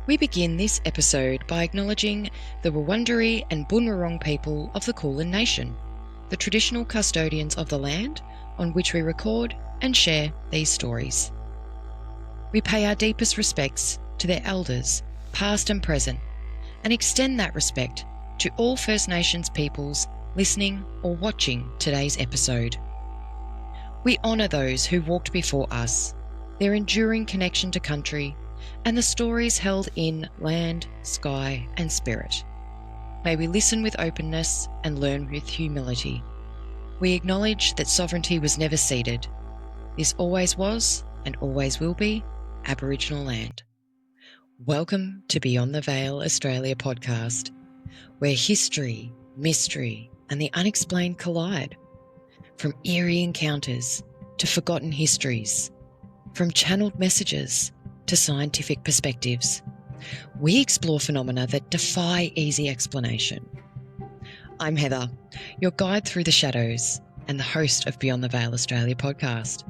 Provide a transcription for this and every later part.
We begin this episode by acknowledging the Wurundjeri and Bunurong people of the Kulin Nation, the traditional custodians of the land on which we record and share these stories. We pay our deepest respects to their elders, past and present, and extend that respect to all First Nations peoples listening or watching today's episode. We honour those who walked before us, their enduring connection to country, and the stories held in land, sky, and spirit. May we listen with openness and learn with humility. We acknowledge that sovereignty was never ceded. This always was and always will be Aboriginal land. Welcome to Beyond the Veil Australia podcast, where history, mystery, and the unexplained collide. From eerie encounters to forgotten histories, from channeled messages to scientific perspectives, we explore phenomena that defy easy explanation. I'm Heather, your guide through the shadows and the host of Beyond the Veil Australia podcast.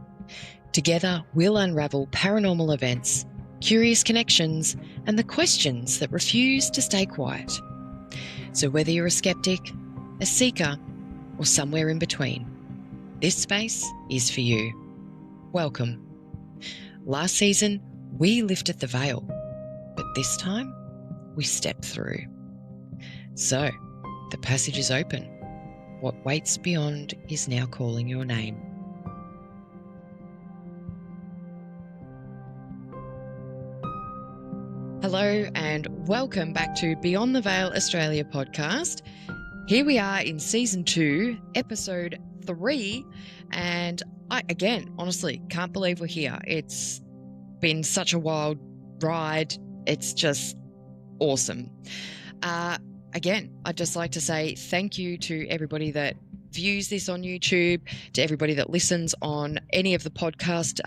Together, we'll unravel paranormal events, curious connections, and the questions that refuse to stay quiet. So whether you're a skeptic, a seeker, or somewhere in between, this space is for you. Welcome. Last season, we lifted the veil, but this time we step through. So, the passage is open. What waits beyond is now calling your name. Hello and welcome back to Beyond the Veil Australia podcast. Here we are in season 2, episode 3, and I, again, honestly, can't believe we're here. It's been such a wild ride. It's just awesome. Again, I'd just like to say thank you to everybody that views this on YouTube, to everybody that listens on any of the podcast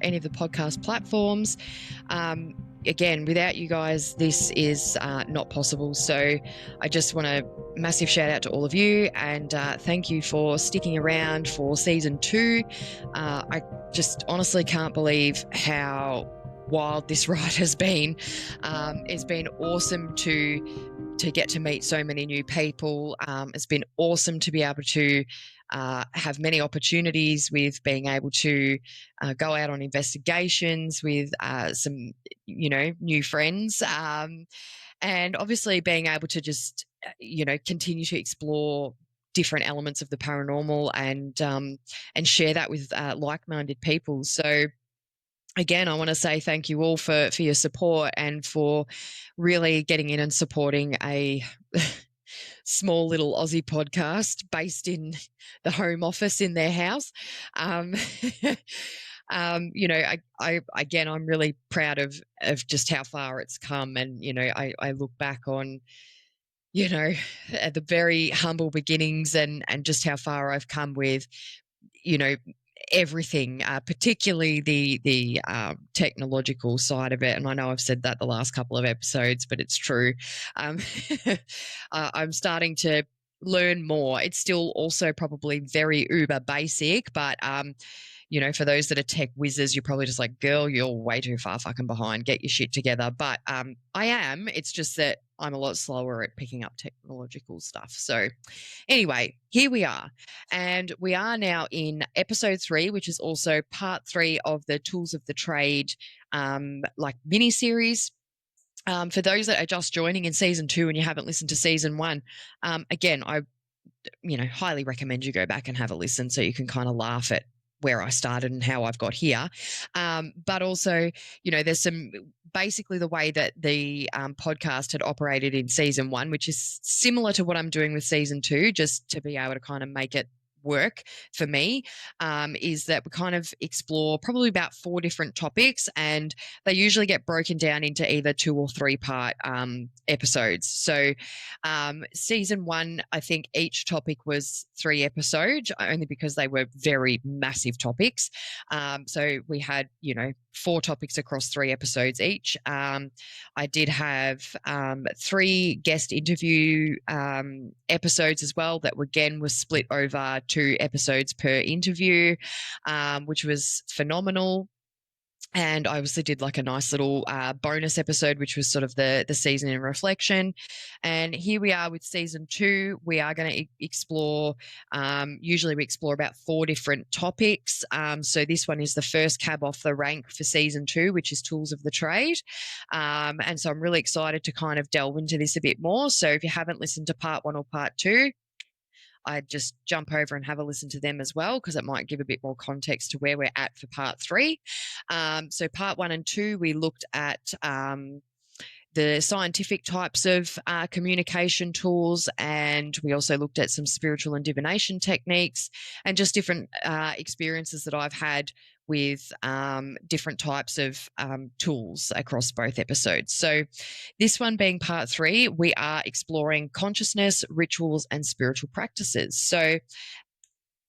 any of the podcast platforms. Again, without you guys, this is not possible. So I just want a massive shout out to all of you and thank you for sticking around for season 2. I just honestly can't believe how wild this ride has been. It's been awesome to get to meet so many new people. It's been awesome to be able to have many opportunities with being able to go out on investigations with some, new friends, and obviously being able to just, continue to explore different elements of the paranormal and share that with like-minded people. So again, I want to say thank you all for your support and for really getting in and supporting a small little Aussie podcast based in the home office in their house. I'm really proud of just how far it's come. And, I look back on, at the very humble beginnings and just how far I've come with, everything, particularly the technological side of it. And I know I've said that the last couple of episodes, but it's true. I'm starting to learn more. It's still also probably very uber basic, but for those that are tech whizzes, you're probably just like, girl, you're way too far fucking behind. Get your shit together. But I am. It's just that I'm a lot slower at picking up technological stuff. So anyway, here we are. And we are now in episode 3, which is also part 3 of the Tools of the Trade mini series. For those that are just joining in season 2 and you haven't listened to season 1, again, I highly recommend you go back and have a listen so you can kind of laugh at where I started and how I've got here. But also, there's some basically the way that the podcast had operated in season 1, which is similar to what I'm doing with season 2, just to be able to kind of make it work for me, is that we kind of explore probably about 4 different topics, and they usually get broken down into either 2 or 3 part episodes. So season 1, I think each topic was 3 episodes, only because they were very massive topics. So we had, 4 topics across 3 episodes each. I did have 3 guest interview episodes as well that again was split over 2 episodes per interview, which was phenomenal. And I obviously did like a nice little bonus episode, which was sort of the season in reflection. And here we are with season 2. We are going to explore, usually we explore about 4 different topics. So this one is the first cab off the rank for season 2, which is tools of the trade. And so I'm really excited to kind of delve into this a bit more. So if you haven't listened to part 1 or part 2, I'd just jump over and have a listen to them as well, because it might give a bit more context to where we're at for part 3. So part 1 and 2, we looked at the scientific types of communication tools, and we also looked at some spiritual and divination techniques and just different experiences that I've had with different types of tools across both episodes. So this one being part 3, we are exploring consciousness, rituals, and spiritual practices. So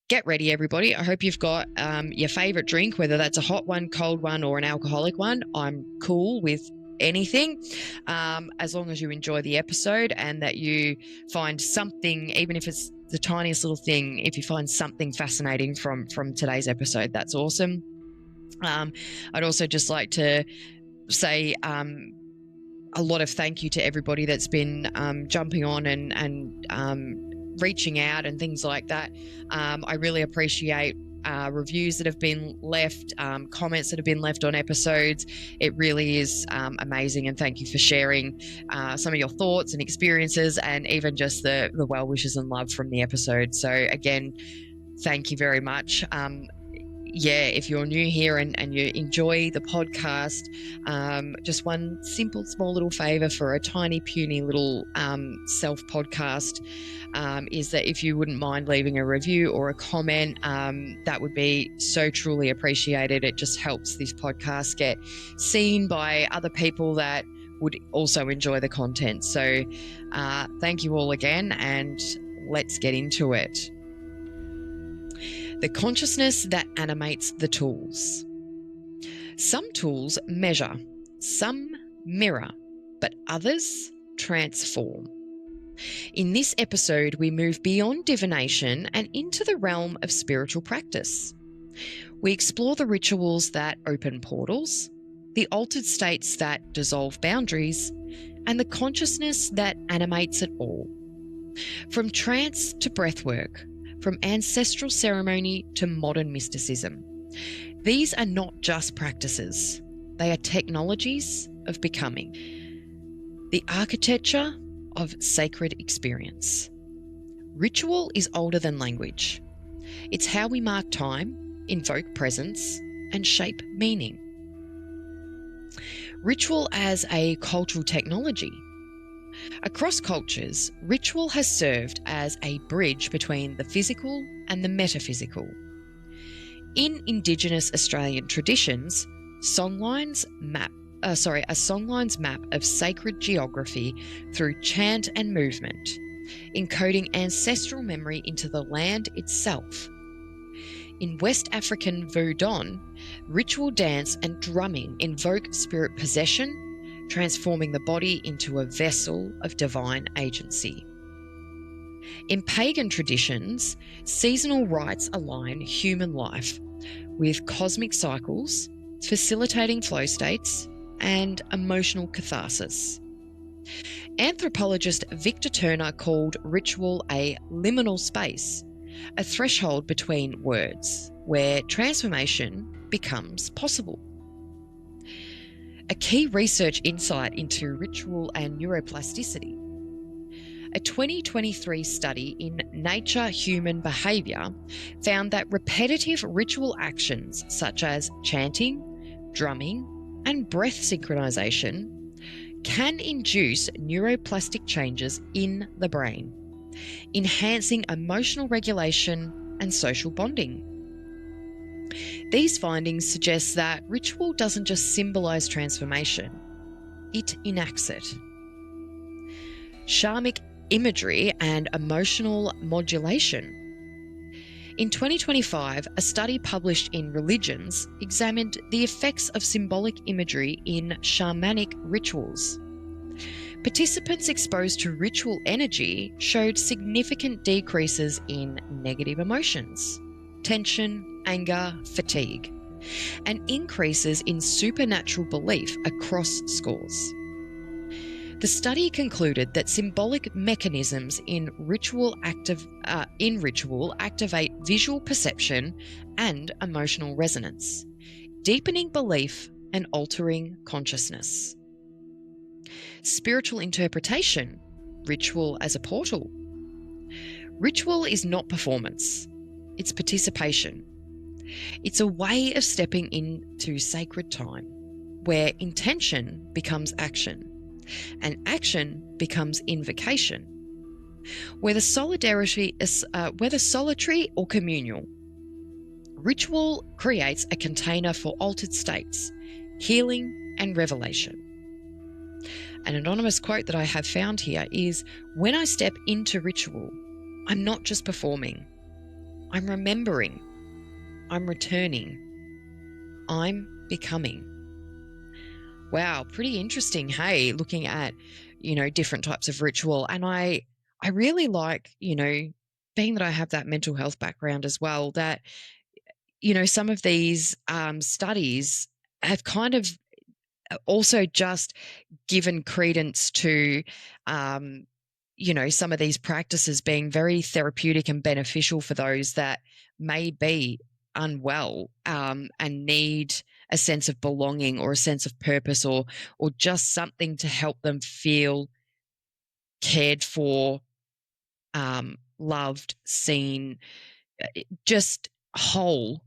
get ready, everybody. I hope you've got your favorite drink, whether that's a hot one, cold one, or an alcoholic one. I'm cool with anything, as long as you enjoy the episode and that you find something, even if it's the tiniest little thing, if you find something fascinating from today's episode, that's awesome. I'd also just like to say a lot of thank you to everybody that's been jumping on and reaching out and things like that. I really appreciate reviews that have been left, comments that have been left on episodes. It really is amazing, and thank you for sharing some of your thoughts and experiences, and even just the well wishes and love from the episode. So again, thank you very much. If you're new here and you enjoy the podcast, just one simple, small little favor for a tiny, puny little self-podcast is that if you wouldn't mind leaving a review or a comment, that would be so truly appreciated. It just helps this podcast get seen by other people that would also enjoy the content. So thank you all again, and let's get into it. The consciousness that animates the tools. Some tools measure, some mirror, but others transform. In this episode, we move beyond divination and into the realm of spiritual practice. We explore the rituals that open portals, the altered states that dissolve boundaries, and the consciousness that animates it all. From trance to breathwork, from ancestral ceremony to modern mysticism. These are not just practices, they are technologies of becoming. The architecture of sacred experience. Ritual is older than language. It's how we mark time, invoke presence, and shape meaning. Ritual as a cultural technology. Across cultures, ritual has served as a bridge between the physical and the metaphysical. In Indigenous Australian traditions, a songline's map of sacred geography through chant and movement, encoding ancestral memory into the land itself. In West African Voodoo, ritual dance and drumming invoke spirit possession, transforming the body into a vessel of divine agency. In pagan traditions, seasonal rites align human life with cosmic cycles, facilitating flow states and emotional catharsis. Anthropologist Victor Turner called ritual a liminal space, a threshold between words where transformation becomes possible. A key research insight into ritual and neuroplasticity. A 2023 study in Nature Human Behaviour found that repetitive ritual actions such as chanting, drumming, and breath synchronization can induce neuroplastic changes in the brain, enhancing emotional regulation and social bonding. These findings suggest that ritual doesn't just symbolize transformation, it enacts it. Shamanic imagery and emotional modulation. In 2025, a study published in Religions examined the effects of symbolic imagery in shamanic rituals. Participants exposed to ritual energy showed significant decreases in negative emotions, tension, anger, fatigue, and increases in supernatural belief across schools. The study concluded that symbolic mechanisms in ritual activate visual perception and emotional resonance, deepening belief and altering consciousness. Spiritual interpretation, ritual as a portal. Ritual is not performance, it's participation. It's a way of stepping into sacred time where intention becomes action and action becomes invocation. Whether solitary or communal, ritual creates a container for altered states, healing and revelation. An anonymous quote that I have found here is, "When I step into ritual, I'm not just performing. I'm remembering. I'm returning. I'm becoming." Wow, pretty interesting, hey, looking at, different types of ritual. And I really like, being that I have that mental health background as well, that, some of these studies have kind of also just given credence to, some of these practices being very therapeutic and beneficial for those that may be unwell and need a sense of belonging or a sense of purpose or just something to help them feel cared for, loved, seen, just whole.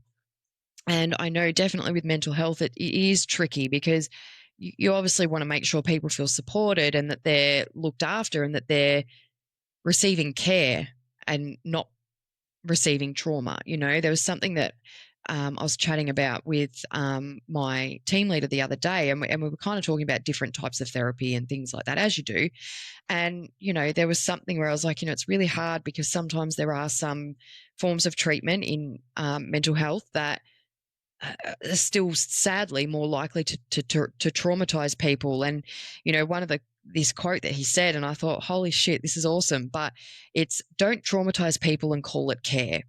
And I know definitely with mental health, it is tricky because you obviously want to make sure people feel supported and that they're looked after and that they're receiving care and not receiving trauma. There was something that I was chatting about with my team leader the other day, and we were kind of talking about different types of therapy and things like that, as you do. And, there was something where I was like, it's really hard because sometimes there are some forms of treatment in mental health that are still sadly more likely to traumatize people. And, one of this quote that he said, and I thought, holy shit, this is awesome, but it's, "Don't traumatize people and call it care."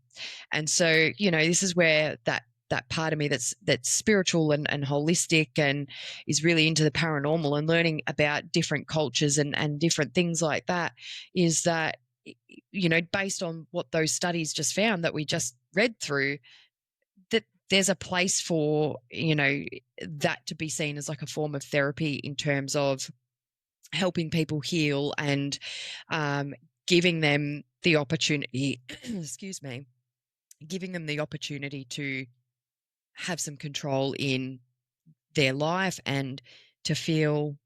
And so, this is where that part of me that's spiritual and holistic and is really into the paranormal and learning about different cultures and different things like that, is that, based on what those studies just found that we just read through, that there's a place for, that to be seen as like a form of therapy in terms of helping people heal and giving them the opportunity, excuse me, giving them the opportunity to have some control in their life and to feel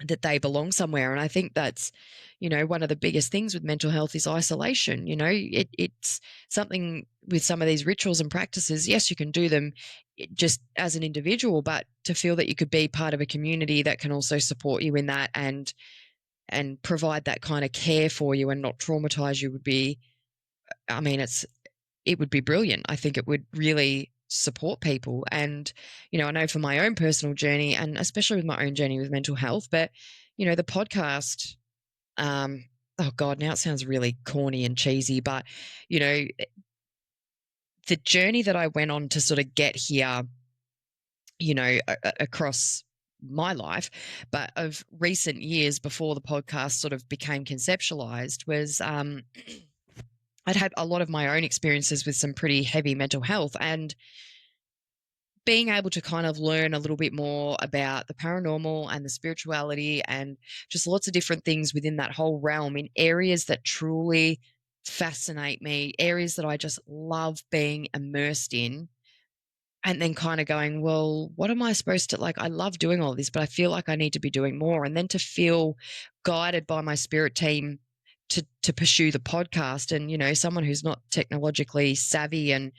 that they belong somewhere. And I think that's, one of the biggest things with mental health is isolation. It's something with some of these rituals and practices. Yes, you can do them just as an individual, but to feel that you could be part of a community that can also support you in that and provide that kind of care for you and not traumatize you would be, it would be brilliant. I think it would really support people. And, I know for my own personal journey and especially with my own journey with mental health, but, the podcast, oh God, now it sounds really corny and cheesy, but, the journey that I went on to sort of get here, across my life, but of recent years before the podcast sort of became conceptualized was, I'd had a lot of my own experiences with some pretty heavy mental health, and being able to kind of learn a little bit more about the paranormal and the spirituality and just lots of different things within that whole realm in areas that truly fascinate me, areas that I just love being immersed in. And then kind of going, well, what am I supposed to, like, I love doing all this, but I feel like I need to be doing more. And then to feel guided by my spirit team to pursue the podcast. And, someone who's not technologically savvy and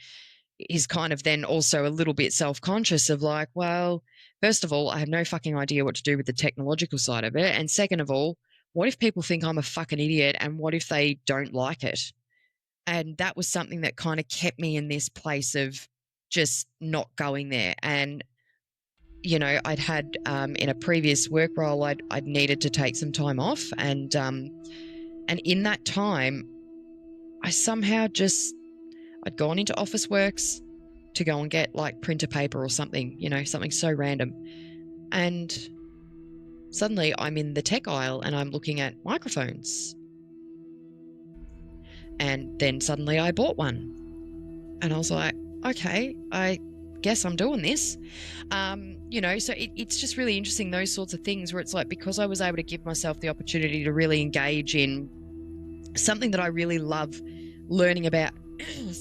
is kind of then also a little bit self-conscious of like, well, first of all, I have no fucking idea what to do with the technological side of it. And second of all, what if people think I'm a fucking idiot and what if they don't like it? And that was something that kind of kept me in this place of just not going there. And, I'd had in a previous work role, I'd needed to take some time off. And in that time, I somehow I'd gone into Office Works. to go and get like printer paper or something, something so random. And suddenly I'm in the tech aisle and I'm looking at microphones. And then suddenly I bought one. And I was like, okay, I guess I'm doing this. So it's just really interesting, those sorts of things where it's like, because I was able to give myself the opportunity to really engage in something that I really love learning about,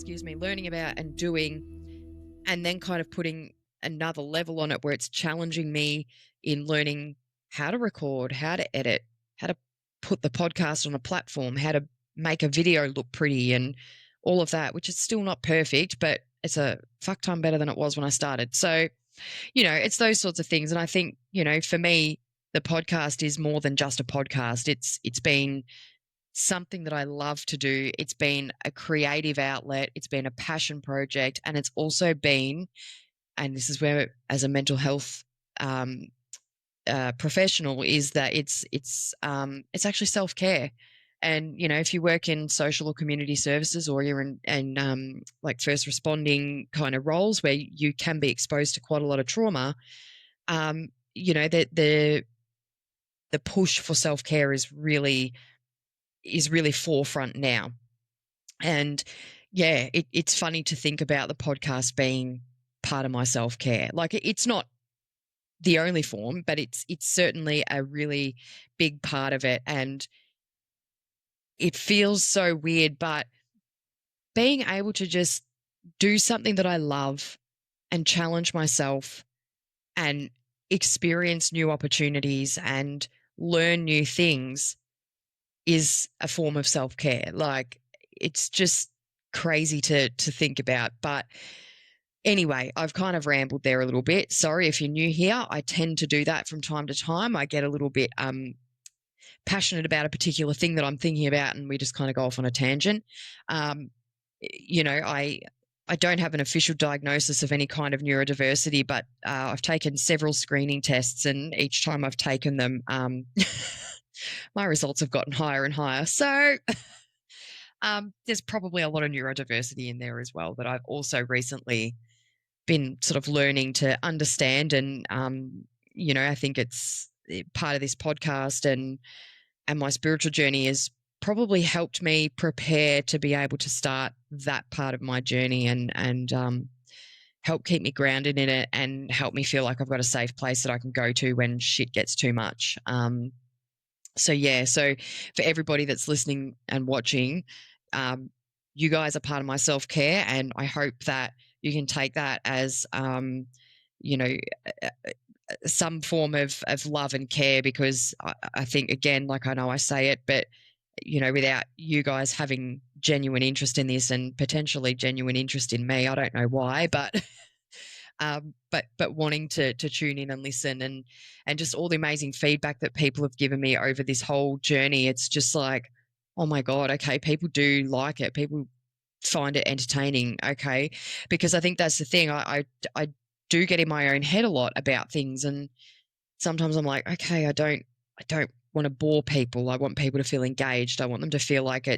learning about and doing, and then kind of putting another level on it where it's challenging me in learning how to record, how to edit, how to put the podcast on a platform, how to make a video look pretty and all of that, which is still not perfect, but it's a fuck ton better than it was when I started. So, it's those sorts of things. And I think, for me, the podcast is more than just a podcast. It's been something that I love to do. It's been a creative outlet. It's been a passion project. And it's also been, and this is where, as a mental health professional, is that it's actually self-care. And, if you work in social or community services, or you're in like first responding kind of roles where you can be exposed to quite a lot of trauma, the push for self-care is really forefront now. And yeah, it's funny to think about the podcast being part of my self-care. Like, it's not the only form, but it's certainly a really big part of it. And it feels so weird, but being able to just do something that I love and challenge myself and experience new opportunities and learn new things is a form of self-care. Like, it's just crazy to think about. But anyway, I've kind of rambled there a little bit. Sorry if you're new here. I tend to do that from time to time. I get a little bit passionate about a particular thing that I'm thinking about, and we just kind of go off on a tangent. I don't have an official diagnosis of any kind of neurodiversity, but I've taken several screening tests, and each time I've taken them, my results have gotten higher and higher. So there's probably a lot of neurodiversity in there as well that I've also recently been sort of learning to understand. And, I think it's part of this podcast and my spiritual journey has probably helped me prepare to be able to start that part of my journey and help keep me grounded in it and help me feel like I've got a safe place that I can go to when shit gets too much. So for everybody that's listening and watching, you guys are part of my self-care, and I hope that you can take that as, some form of love and care, because I think, again, like, I know I say it, but, without you guys having genuine interest in this and potentially genuine interest in me, I don't know why, but wanting to tune in and listen and just all the amazing feedback that people have given me over this whole journey, it's just like, oh my God, okay, people do like it. People find it entertaining, okay? Because I think that's the thing. I do get in my own head a lot about things, and sometimes I'm like, okay, I don't want to bore people. I want people to feel engaged. I want them to feel like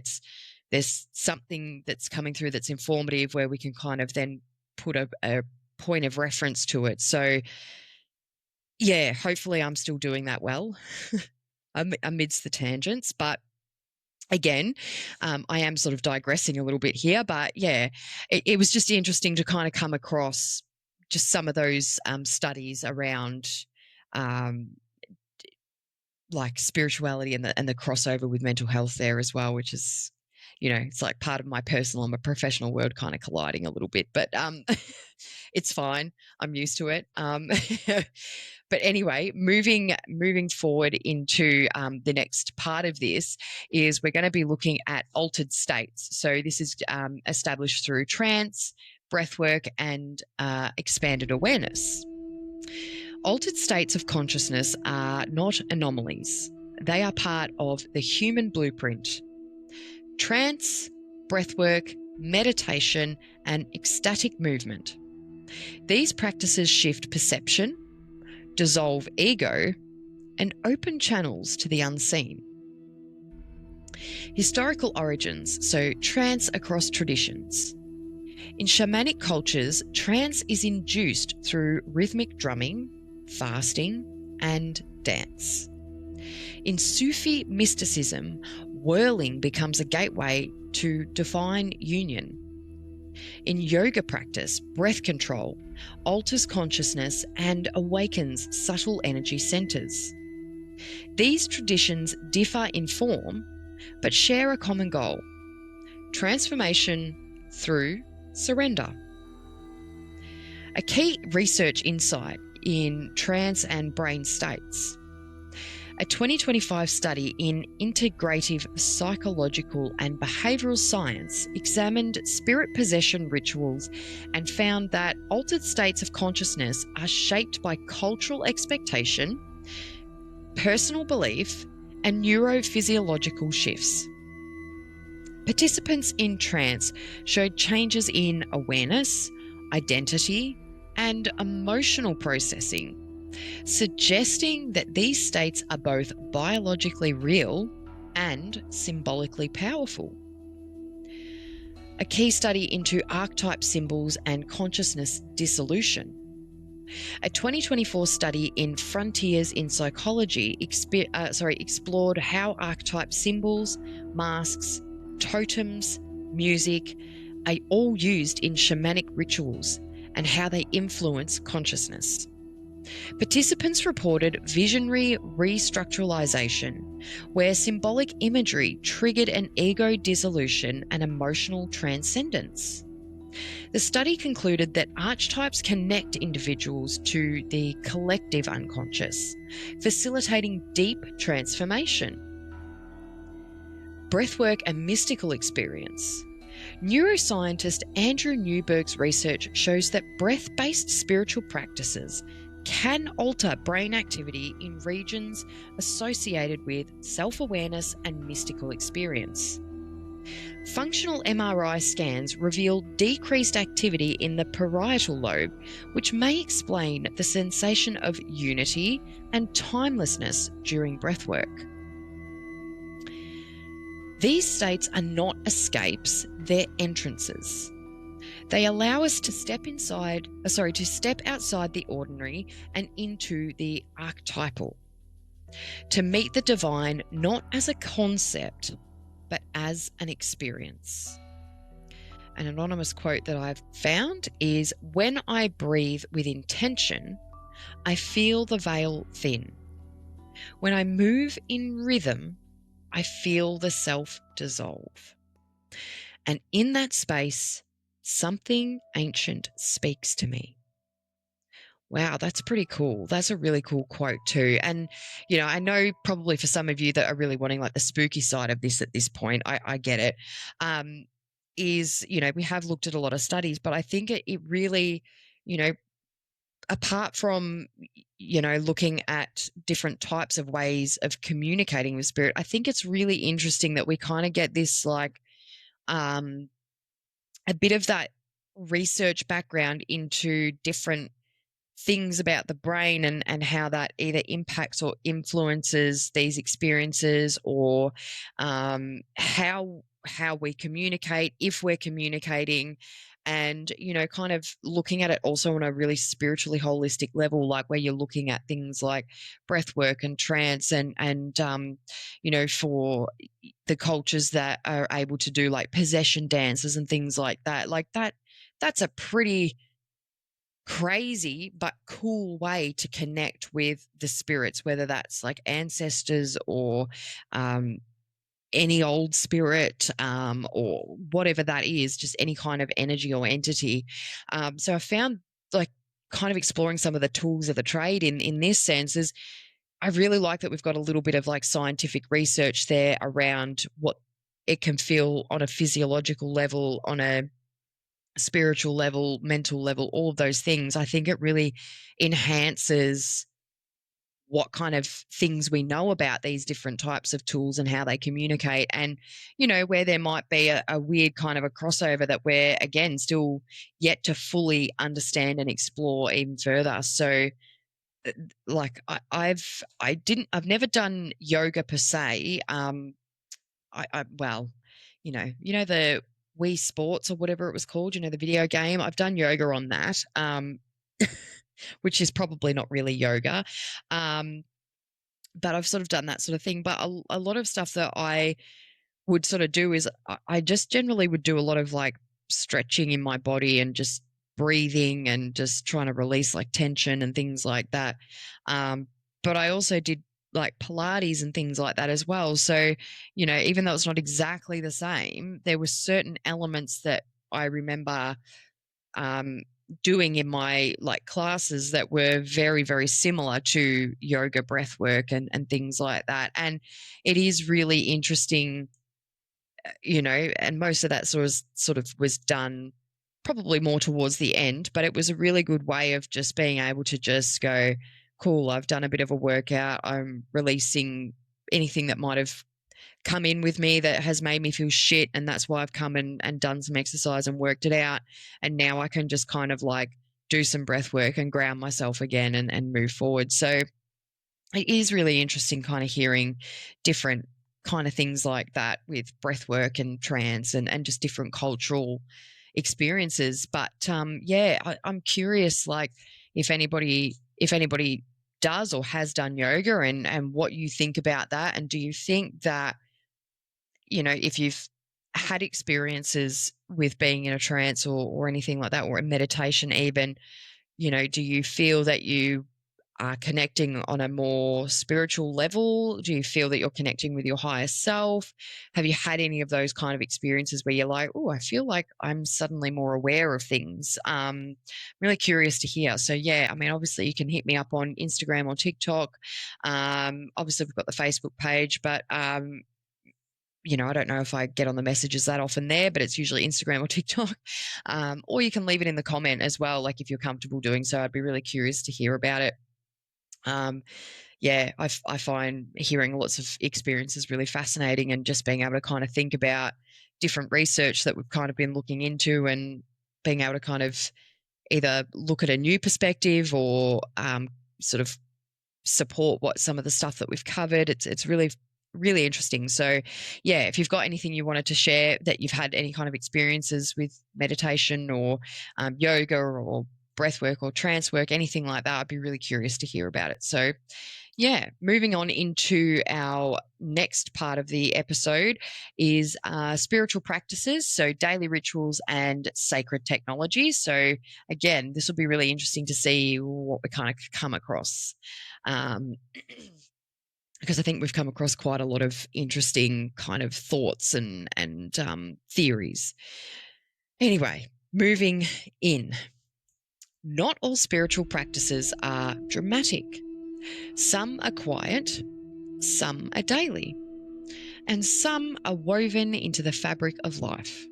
there's something that's coming through that's informative, where we can kind of then put a point of reference to it. So yeah, hopefully I'm still doing that well amidst the tangents. But again, I am sort of digressing a little bit here, but yeah, it was just interesting to kind of come across just some of those studies around like spirituality and the crossover with mental health there as well, which is, it's like part of my personal and my professional world kind of colliding a little bit, but it's fine. I'm used to it. But anyway, moving forward into the next part of this is we're going to be looking at altered states. So this is established through trance, breathwork, and expanded awareness. Altered states of consciousness are not anomalies. They are part of the human blueprint. Trance, breathwork, meditation, and ecstatic movement. These practices shift perception, dissolve ego, and open channels to the unseen. Historical origins, so trance across traditions. In shamanic cultures, trance is induced through rhythmic drumming, fasting, and dance. In Sufi mysticism, whirling becomes a gateway to divine union. In yoga practice, breath control alters consciousness and awakens subtle energy centers. These traditions differ in form, but share a common goal: transformation through surrender. A key research insight in trance and brain states. A 2025 study in integrative psychological and behavioural science examined spirit possession rituals and found that altered states of consciousness are shaped by cultural expectation, personal belief, and neurophysiological shifts. Participants in trance showed changes in awareness, identity, and emotional processing, suggesting that these states are both biologically real and symbolically powerful. A key study into archetype symbols and consciousness dissolution. A 2024 study in Frontiers in Psychology explored how archetype symbols, masks, totems, music are all used in shamanic rituals and how they influence consciousness. Participants reported visionary restructuralization, where symbolic imagery triggered an ego dissolution and emotional transcendence. The study concluded that archetypes connect individuals to the collective unconscious, facilitating deep transformation. Breathwork and mystical experience. Neuroscientist Andrew Newberg's research shows that breath-based spiritual practices can alter brain activity in regions associated with self-awareness and mystical experience. Functional MRI scans reveal decreased activity in the parietal lobe, which may explain the sensation of unity and timelessness during breathwork. These states are not escapes, they're entrances. They allow us to step outside the ordinary and into the archetypal, to meet the divine not as a concept, but as an experience. An anonymous quote that I've found is, "When I breathe with intention, I feel the veil thin. When I move in rhythm, I feel the self dissolve. And in that space, something ancient speaks to me." Wow, that's pretty cool. That's a really cool quote too. And, I know probably for some of you that are really wanting like the spooky side of this at this point, I get it. We have looked at a lot of studies, but I think it really, apart from, looking at different types of ways of communicating with spirit, I think it's really interesting that we kind of get this like, a bit of that research background into different things about the brain and how that either impacts or influences these experiences, or how we communicate, if we're communicating, and kind of looking at it also on a really spiritually holistic level, like where you're looking at things like breath work and trance and for the cultures that are able to do like possession dances and things like that, that's a pretty crazy but cool way to connect with the spirits, whether that's like ancestors or any old spirit, or whatever that is, just any kind of energy or entity. So I found like kind of exploring some of the tools of the trade in this sense is, I really like that we've got a little bit of like scientific research there around what it can feel on a physiological level, on a spiritual level, mental level, all of those things. I think it really enhances what kind of things we know about these different types of tools and how they communicate, and where there might be a weird kind of a crossover that we're again still yet to fully understand and explore even further. So like I've never done yoga per se. I well, the Wii Sports or whatever it was called, the video game. I've done yoga on that, which is probably not really yoga. But I've sort of done that sort of thing. But a lot of stuff that I would sort of do is I just generally would do a lot of like stretching in my body and just breathing and just trying to release like tension and things like that. But I also did like Pilates and things like that as well. So, even though it's not exactly the same, there were certain elements that I remember doing in my like classes that were very, very similar to yoga, breath work and things like that. And it is really interesting, and most of that sort of was done probably more towards the end, but it was a really good way of just being able to just go, cool, I've done a bit of a workout. I'm releasing anything that might have come in with me that has made me feel shit. And that's why I've come and done some exercise and worked it out. And now I can just kind of like do some breath work and ground myself again and move forward. So it is really interesting kind of hearing different kind of things like that with breath work and trance and just different cultural experiences. But I'm curious, like if anybody does or has done yoga and what you think about that. And do you think that, if you've had experiences with being in a trance or anything like that, or a meditation even, do you feel that you are connecting on a more spiritual level? Do you feel that you're connecting with your higher self? Have you had any of those kind of experiences where you're like, oh, I feel like I'm suddenly more aware of things? I'm really curious to hear. So, yeah, I mean, obviously you can hit me up on Instagram or TikTok. Obviously we've got the Facebook page, but I don't know if I get on the messages that often there, but it's usually Instagram or TikTok. Or you can leave it in the comment as well, like if you're comfortable doing so. I'd be really curious to hear about it. I find hearing lots of experiences really fascinating, and just being able to kind of think about different research that we've kind of been looking into and being able to kind of either look at a new perspective or sort of support what some of the stuff that we've covered. It's really, really interesting. So, yeah, if you've got anything you wanted to share that you've had any kind of experiences with meditation or yoga or breath work or trance work, anything like that, I'd be really curious to hear about it. So, yeah, moving on into our next part of the episode is spiritual practices, so daily rituals and sacred technologies. So, again, this will be really interesting to see what we kind of come across. Because I think we've come across quite a lot of interesting kind of thoughts and theories. Anyway, moving in. Not all spiritual practices are dramatic. Some are quiet, some are daily, and some are woven into the fabric of life.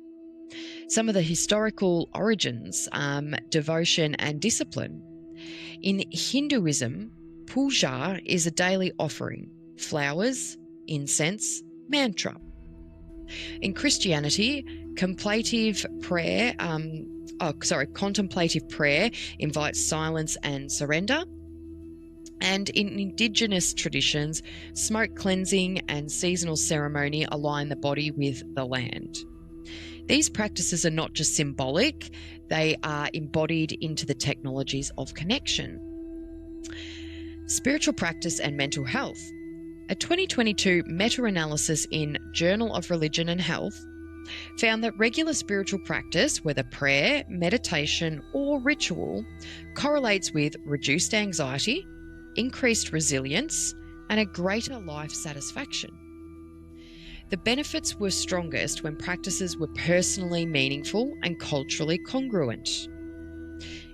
Some of the historical origins, devotion and discipline. In Hinduism, puja is a daily offering, flowers, incense, mantra. In Christianity, contemplative prayer invites silence and surrender. And in Indigenous traditions, smoke cleansing and seasonal ceremony align the body with the land. These practices are not just symbolic, they are embodied into the technologies of connection. Spiritual practice and mental health. A 2022 meta-analysis in Journal of Religion and Health found that regular spiritual practice, whether prayer, meditation, or ritual, correlates with reduced anxiety, increased resilience, and a greater life satisfaction. The benefits were strongest when practices were personally meaningful and culturally congruent.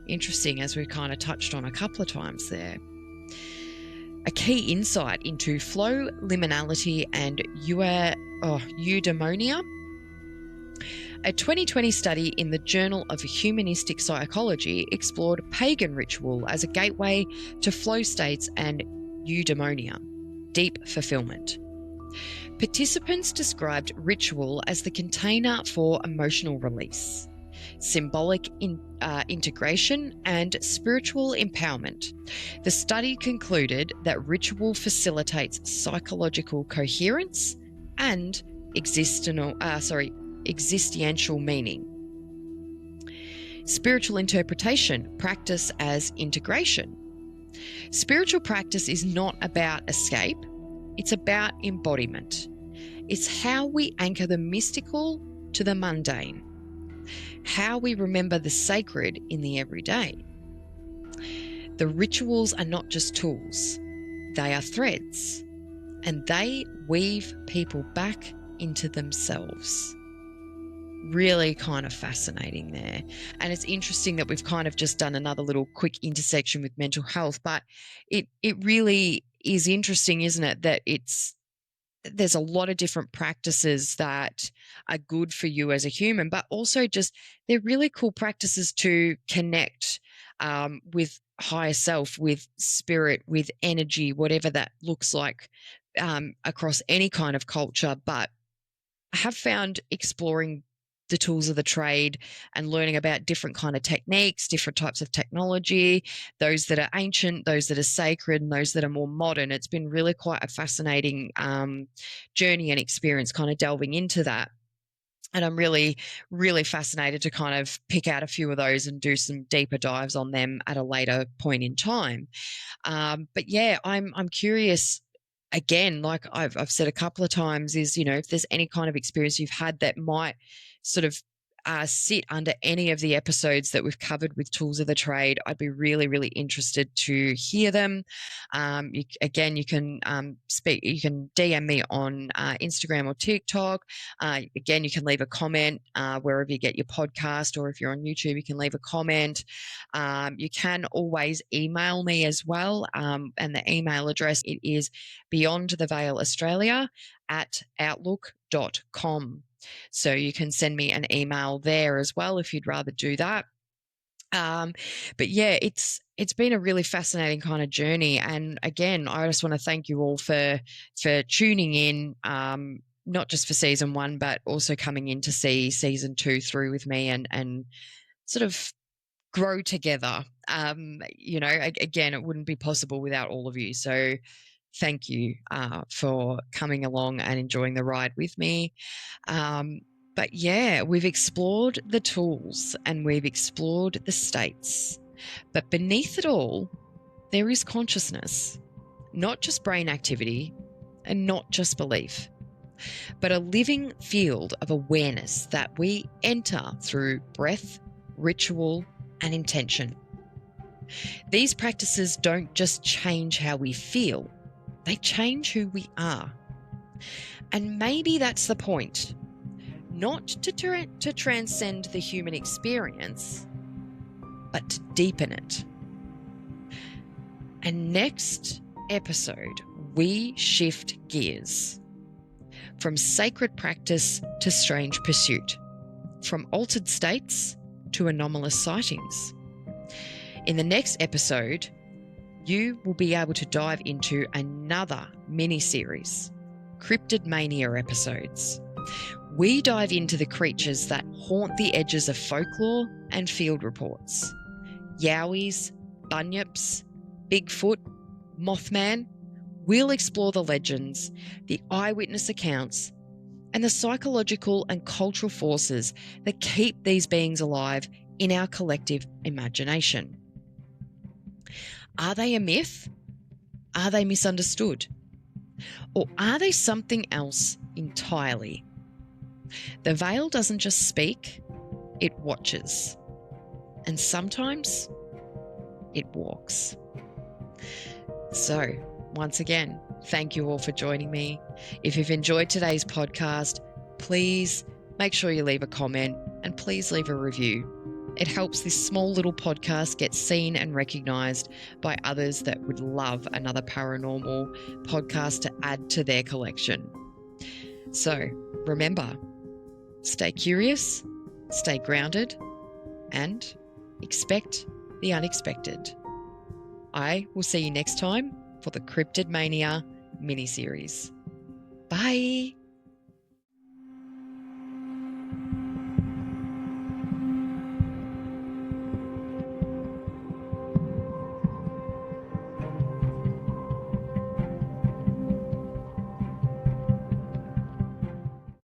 Interesting, as we kind of touched on a couple of times there. A key insight into flow, liminality, and eudaimonia. A 2020 study in the Journal of Humanistic Psychology explored pagan ritual as a gateway to flow states and eudaimonia, deep fulfillment. Participants described ritual as the container for emotional release, symbolic integration, and spiritual empowerment. The study concluded that ritual facilitates psychological coherence and existential existential meaning. Spiritual interpretation, practice as integration. Spiritual practice is not about escape, it's about embodiment. It's how we anchor the mystical to the mundane, how we remember the sacred in the everyday. The rituals are not just tools, they are threads, and they weave people back into themselves. Really kind of fascinating there. And it's interesting that we've kind of just done another little quick intersection with mental health, but it really is interesting, isn't it, that there's a lot of different practices that are good for you as a human, but also just they're really cool practices to connect with higher self, with spirit, with energy, whatever that looks like across any kind of culture. But I have found exploring the tools of the trade and learning about different kind of techniques, different types of technology, those that are ancient, those that are sacred, and those that are more modern. It's been really quite a fascinating journey and experience kind of delving into that. And I'm really, really fascinated to kind of pick out a few of those and do some deeper dives on them at a later point in time. But yeah, I'm curious. Again, like I've said a couple of times, is, if there's any kind of experience you've had that might sort of sit under any of the episodes that we've covered with tools of the trade, I'd be really, really interested to hear them. You can you can DM me on Instagram or TikTok. Again, you can leave a comment wherever you get your podcast, or if you're on YouTube, you can leave a comment. You can always email me as well, and the email address, it is beyondtheveilaustralia@outlook.com. So you can send me an email there as well if you'd rather do that. But yeah, it's been a really fascinating kind of journey. And again, I just want to thank you all for tuning in, not just for season 1, but also coming in to see season 2 through with me and sort of grow together. Again, it wouldn't be possible without all of you. So thank you for coming along and enjoying the ride with me. But yeah, we've explored the tools and we've explored the states. But beneath it all, there is consciousness, not just brain activity and not just belief, but a living field of awareness that we enter through breath, ritual, and intention. These practices don't just change how we feel, they change who we are. And maybe that's the point. Not to transcend the human experience, but to deepen it. And next episode, we shift gears from sacred practice to strange pursuit, from altered states to anomalous sightings. In the next episode, you will be able to dive into another mini-series, Cryptid Mania episodes. We dive into the creatures that haunt the edges of folklore and field reports. Yowies, bunyips, Bigfoot, Mothman. We'll explore the legends, the eyewitness accounts, and the psychological and cultural forces that keep these beings alive in our collective imagination. Are they a myth? Are they misunderstood? Or are they something else entirely? The veil doesn't just speak, it watches. And sometimes it walks. So, once again, thank you all for joining me. If you've enjoyed today's podcast, please make sure you leave a comment and please leave a review. It helps this small little podcast get seen and recognised by others that would love another paranormal podcast to add to their collection. So, remember, stay curious, stay grounded, and expect the unexpected. I will see you next time for the Cryptid Mania mini-series. Bye.